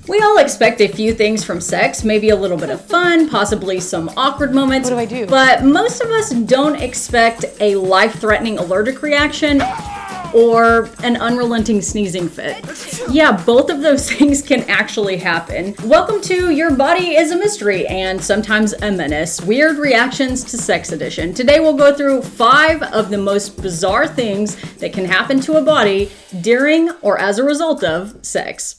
We all expect a few things from sex, maybe a little bit of fun, possibly some awkward moments. What do I do? But most of us don't expect a life-threatening allergic reaction or an unrelenting sneezing fit. Yeah, both of those things can actually happen. Welcome to Your Body is a Mystery and Sometimes a Menace, Weird Reactions to Sex Edition. Today we'll go through 5 of the most bizarre things that can happen to a body during or as a result of sex.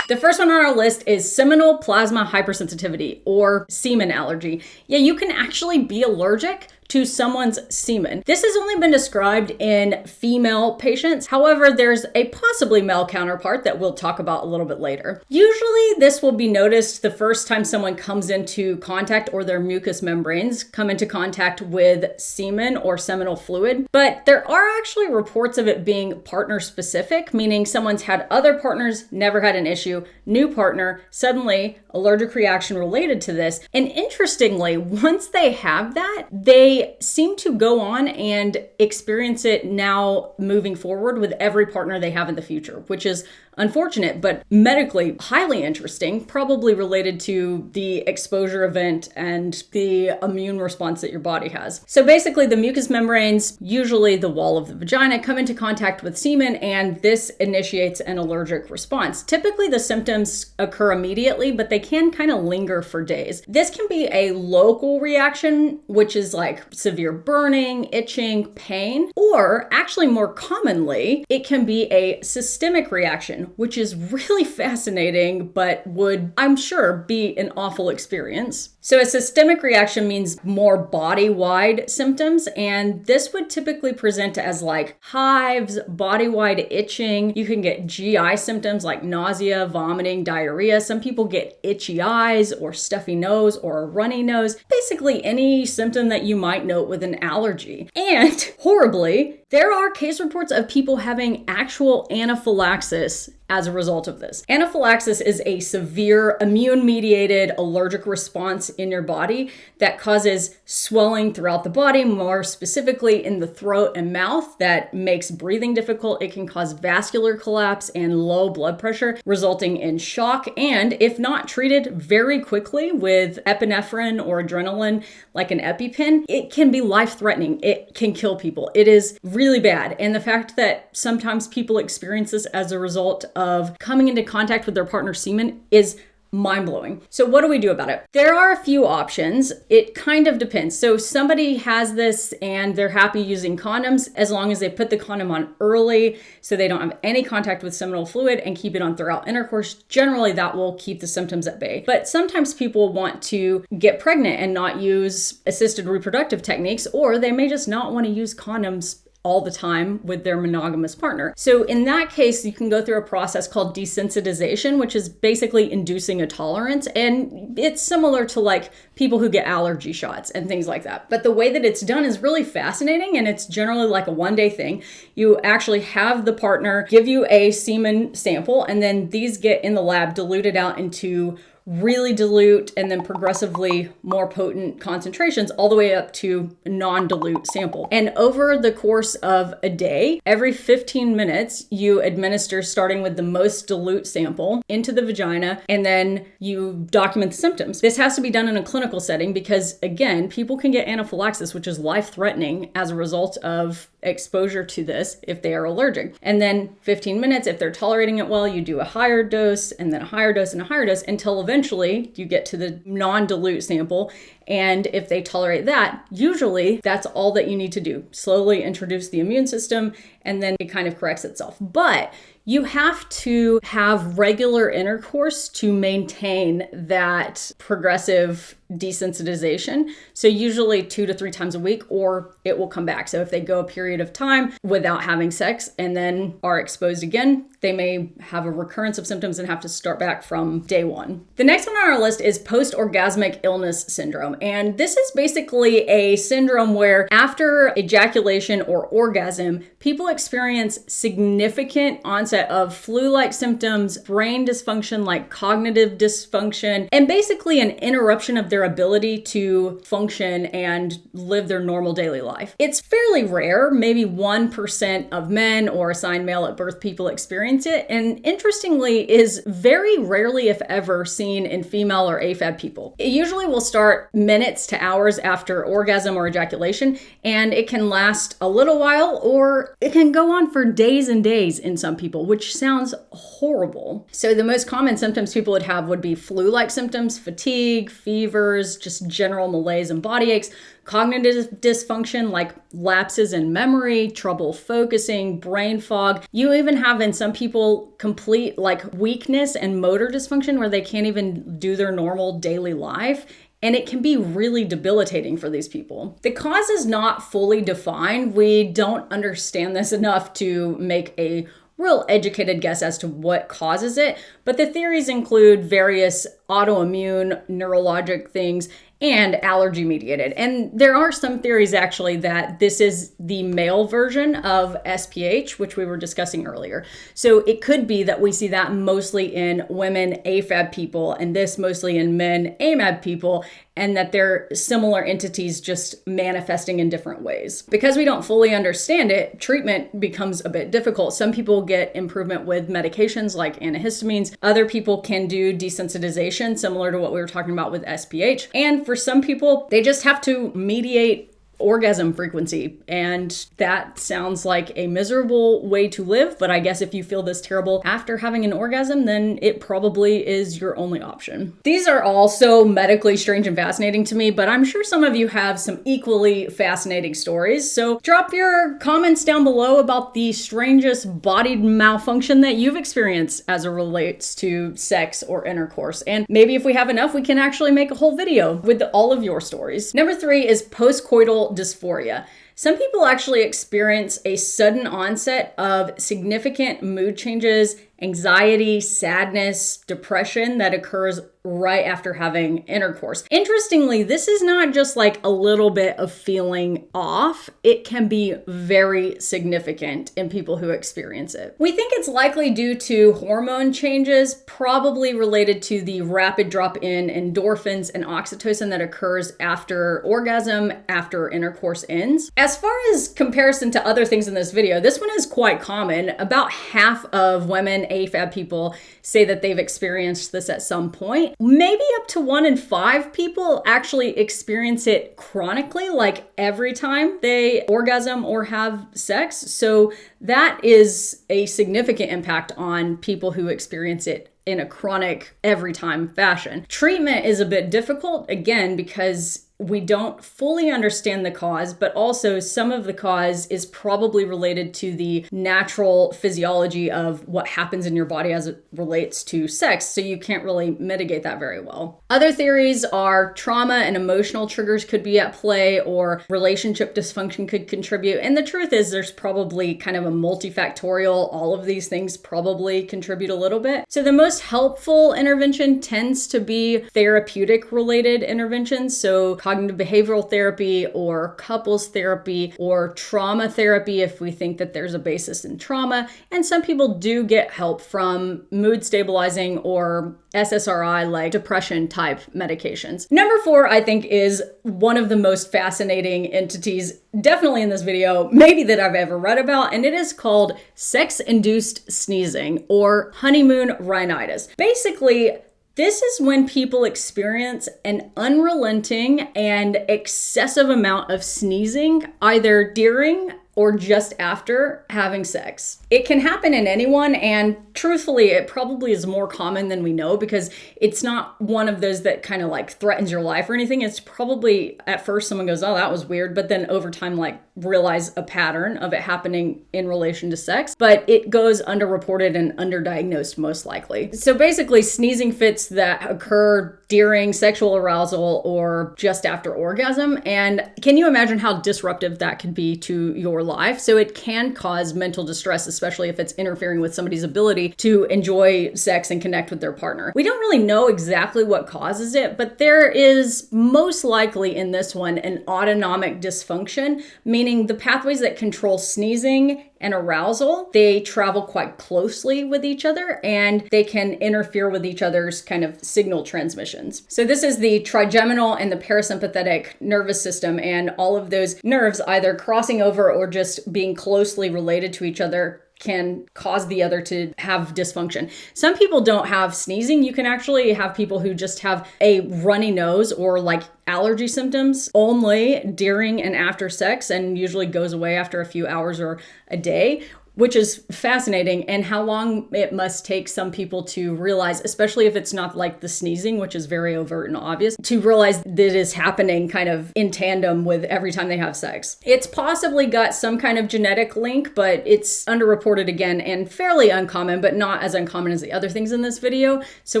The first one on our list is seminal plasma hypersensitivity, or semen allergy. Yeah, you can actually be allergic to someone's semen. This has only been described in female patients. However, there's a possibly male counterpart that we'll talk about a little bit later. Usually this will be noticed the first time someone comes into contact or their mucous membranes come into contact with semen or seminal fluid. But there are actually reports of it being partner specific, meaning someone's had other partners, never had an issue, new partner, suddenly allergic reaction related to this. And interestingly, once they have that, they seem to go on and experience it now moving forward with every partner they have in the future, which is unfortunate, but medically highly interesting, probably related to the exposure event and the immune response that your body has. So basically the mucous membranes, usually the wall of the vagina, come into contact with semen and this initiates an allergic response. Typically the symptoms occur immediately, but they can kind of linger for days. This can be a local reaction, which is like severe burning, itching, pain, or actually more commonly, it can be a systemic reaction, which is really fascinating, but would, I'm sure, be an awful experience. So a systemic reaction means more body-wide symptoms, and this would typically present as like hives, body-wide itching. You can get GI symptoms like nausea, vomiting, diarrhea. Some people get itchy eyes or stuffy nose or a runny nose. Basically any symptom that you might note with an allergy. And horribly, there are case reports of people having actual anaphylaxis as a result of this. Anaphylaxis is a severe immune-mediated allergic response in your body that causes swelling throughout the body, more specifically in the throat and mouth, that makes breathing difficult. It can cause vascular collapse and low blood pressure, resulting in shock, and if not treated very quickly with epinephrine or adrenaline, like an EpiPen, it can be life-threatening. It can kill people. It is really bad. And the fact that sometimes people experience this as a result of coming into contact with their partner's semen is mind-blowing. So what do we do about it? There are a few options. It kind of depends. So somebody has this and they're happy using condoms as long as they put the condom on early so they don't have any contact with seminal fluid and keep it on throughout intercourse. Generally, that will keep the symptoms at bay. But sometimes people want to get pregnant and not use assisted reproductive techniques, or they may just not want to use condoms all the time with their monogamous partner. So in that case, you can go through a process called desensitization, which is basically inducing a tolerance. And it's similar to like people who get allergy shots and things like that. But the way that it's done is really fascinating, and it's generally like a one-day thing. You actually have the partner give you a semen sample, and then these get in the lab diluted out into really dilute and then progressively more potent concentrations all the way up to non-dilute sample. And over the course of a day, every 15 minutes, you administer starting with the most dilute sample into the vagina, and then you document the symptoms. This has to be done in a clinical setting because, again, people can get anaphylaxis, which is life-threatening as a result of exposure to this if they are allergic. And then 15 minutes, if they're tolerating it well, you do a higher dose and then a higher dose and a higher dose until eventually you get to the non-dilute sample. And if they tolerate that, usually that's all that you need to do. Slowly introduce the immune system and then it kind of corrects itself. But you have to have regular intercourse to maintain that progressive desensitization. So usually 2 to 3 times a week, or it will come back. So if they go a period of time without having sex and then are exposed again, they may have a recurrence of symptoms and have to start back from day one. The next one on our list is post-orgasmic illness syndrome. And this is basically a syndrome where after ejaculation or orgasm, people experience significant onset onset of flu-like symptoms, brain dysfunction like cognitive dysfunction, and basically an interruption of their ability to function and live their normal daily life. It's fairly rare, maybe 1% of men or assigned male at birth people experience it, and interestingly is very rarely, if ever, seen in female or AFAB people. It usually will start minutes to hours after orgasm or ejaculation, and it can last a little while or it can go on for days and days in some people, which sounds horrible. So the most common symptoms people would have would be flu-like symptoms, fatigue, fevers, just general malaise and body aches, cognitive dysfunction like lapses in memory, trouble focusing, brain fog. You even have in some people complete like weakness and motor dysfunction where they can't even do their normal daily life. And it can be really debilitating for these people. The cause is not fully defined. We don't understand this enough to make a real educated guess as to what causes it, but the theories include various autoimmune, neurologic things, and allergy mediated. And there are some theories actually that this is the male version of SPH, which we were discussing earlier. So it could be that we see that mostly in women AFAB people and this mostly in men AMAB people, and that they're similar entities just manifesting in different ways. Because we don't fully understand it, treatment becomes a bit difficult. Some people get improvement with medications like antihistamines. Other people can do desensitization, similar to what we were talking about with SPH. And for some people, they just have to mediate orgasm frequency. And that sounds like a miserable way to live. But I guess if you feel this terrible after having an orgasm, then it probably is your only option. These are all so medically strange and fascinating to me, but I'm sure some of you have some equally fascinating stories. So drop your comments down below about the strangest body malfunction that you've experienced as it relates to sex or intercourse. And maybe if we have enough, we can actually make a whole video with all of your stories. Number 3 is postcoital dysphoria. Some people actually experience a sudden onset of significant mood changes, anxiety, sadness, depression that occurs right after having intercourse. Interestingly, this is not just like a little bit of feeling off. It can be very significant in people who experience it. We think it's likely due to hormone changes, probably related to the rapid drop in endorphins and oxytocin that occurs after orgasm, after intercourse ends. As far as comparison to other things in this video, this one is quite common. About half of women AFAB people say that they've experienced this at some point. Maybe up to 1 in 5 people actually experience it chronically, like every time they orgasm or have sex. So that is a significant impact on people who experience it in a chronic every time fashion. Treatment is a bit difficult, again, because we don't fully understand the cause, but also some of the cause is probably related to the natural physiology of what happens in your body as it relates to sex, so you can't really mitigate that very well. Other theories are trauma and emotional triggers could be at play, or relationship dysfunction could contribute. And the truth is there's probably kind of a multifactorial, all of these things probably contribute a little bit. So the most helpful intervention tends to be therapeutic related interventions. So cognitive behavioral therapy or couples therapy or trauma therapy if we think that there's a basis in trauma. And some people do get help from mood stabilizing or SSRI like depression type medications. Number 4, I think, is one of the most fascinating entities, definitely in this video, maybe that I've ever read about, and it is called sex-induced sneezing or honeymoon rhinitis. Basically, this is when people experience an unrelenting and excessive amount of sneezing, either during or just after having sex. It can happen in anyone, and truthfully, it probably is more common than we know because it's not one of those that kind of like threatens your life or anything. It's probably at first someone goes, oh, that was weird, but then over time, like realize a pattern of it happening in relation to sex, but it goes underreported and underdiagnosed most likely. So basically, sneezing fits that occur during sexual arousal or just after orgasm. And can you imagine how disruptive that can be to your life? So it can cause mental distress, especially if it's interfering with somebody's ability to enjoy sex and connect with their partner. We don't really know exactly what causes it, but there is most likely in this one an autonomic dysfunction, meaning the pathways that control sneezing and arousal, they travel quite closely with each other and they can interfere with each other's kind of signal transmissions. So this is the trigeminal and the parasympathetic nervous system, and all of those nerves either crossing over or just being closely related to each other can cause the other to have dysfunction. Some people don't have sneezing. You can actually have people who just have a runny nose or like allergy symptoms only during and after sex, and usually goes away after a few hours or a day, which is fascinating, and how long it must take some people to realize, especially if it's not like the sneezing, which is very overt and obvious, to realize that it is happening kind of in tandem with every time they have sex. It's possibly got some kind of genetic link, but it's underreported again and fairly uncommon, but not as uncommon as the other things in this video. So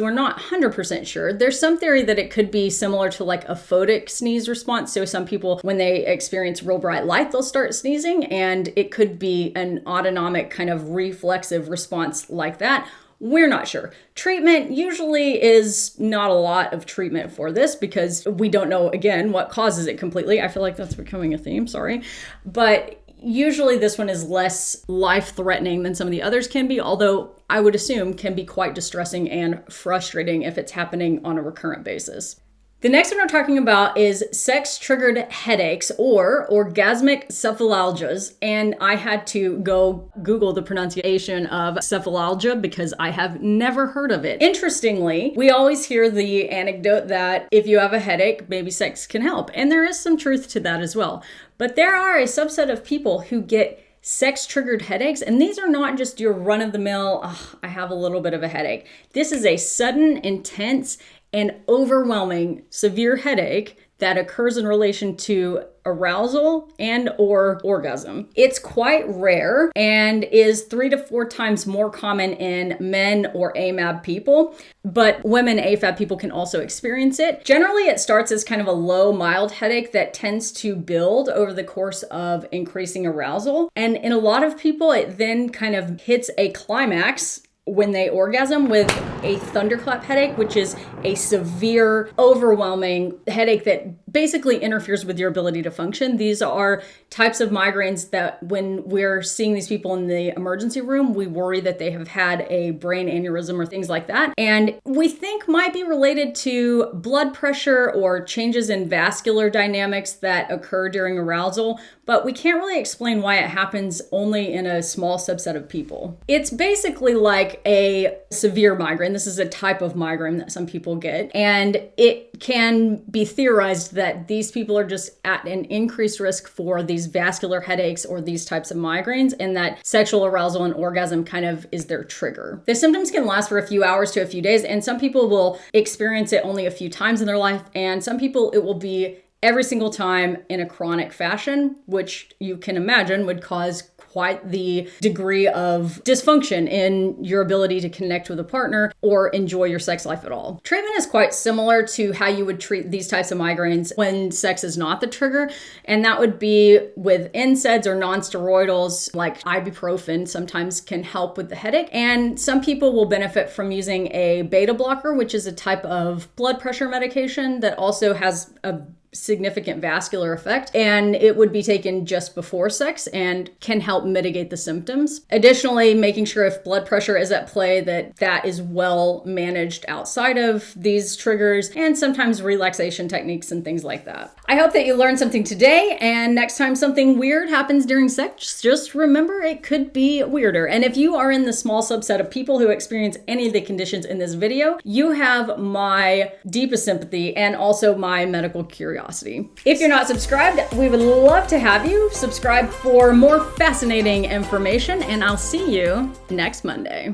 we're not 100% sure. There's some theory that it could be similar to like a photic sneeze response. So some people, when they experience real bright light, they'll start sneezing, and it could be an autonomic kind of reflexive response like that. We're not sure. Treatment usually is not a lot of treatment for this because we don't know, again, what causes it completely. I feel like that's becoming a theme, sorry. But usually this one is less life-threatening than some of the others can be, although I would assume can be quite distressing and frustrating if it's happening on a recurrent basis. The next one we're talking about is sex-triggered headaches or orgasmic cephalalgias, and I had to go Google the pronunciation of cephalalgia because I have never heard of it. Interestingly, we always hear the anecdote that if you have a headache, maybe sex can help, and there is some truth to that as well. But there are a subset of people who get sex-triggered headaches, and these are not just your run-of-the-mill, I have a little bit of a headache. This is a sudden, intense, and overwhelming severe headache that occurs in relation to arousal and or orgasm. It's quite rare and is 3 to 4 times more common in men or AMAB people, but women AFAB people can also experience it. Generally, it starts as kind of a low, mild headache that tends to build over the course of increasing arousal. And in a lot of people, it then kind of hits a climax when they orgasm with a thunderclap headache, which is a severe, overwhelming headache that basically interferes with your ability to function. These are types of migraines that when we're seeing these people in the emergency room, we worry that they have had a brain aneurysm or things like that. And we think might be related to blood pressure or changes in vascular dynamics that occur during arousal, but we can't really explain why it happens only in a small subset of people. It's basically like a severe migraine. This is a type of migraine that some people get, and it can be theorized that these people are just at an increased risk for these vascular headaches or these types of migraines, and that sexual arousal and orgasm kind of is their trigger. The symptoms can last for a few hours to a few days, and some people will experience it only a few times in their life, and some people it will be every single time in a chronic fashion, which you can imagine would cause quite the degree of dysfunction in your ability to connect with a partner or enjoy your sex life at all. Treatment is quite similar to how you would treat these types of migraines when sex is not the trigger, and that would be with NSAIDs or non-steroidals like ibuprofen sometimes can help with the headache, and some people will benefit from using a beta blocker, which is a type of blood pressure medication that also has a significant vascular effect, and it would be taken just before sex and can help mitigate the symptoms. Additionally, making sure if blood pressure is at play that is well managed outside of these triggers, and sometimes relaxation techniques and things like that. I hope that you learned something today, and next time something weird happens during sex, just remember it could be weirder. And if you are in the small subset of people who experience any of the conditions in this video, you have my deepest sympathy and also my medical curiosity. If you're not subscribed, we would love to have you subscribe for more fascinating information, and I'll see you next Monday.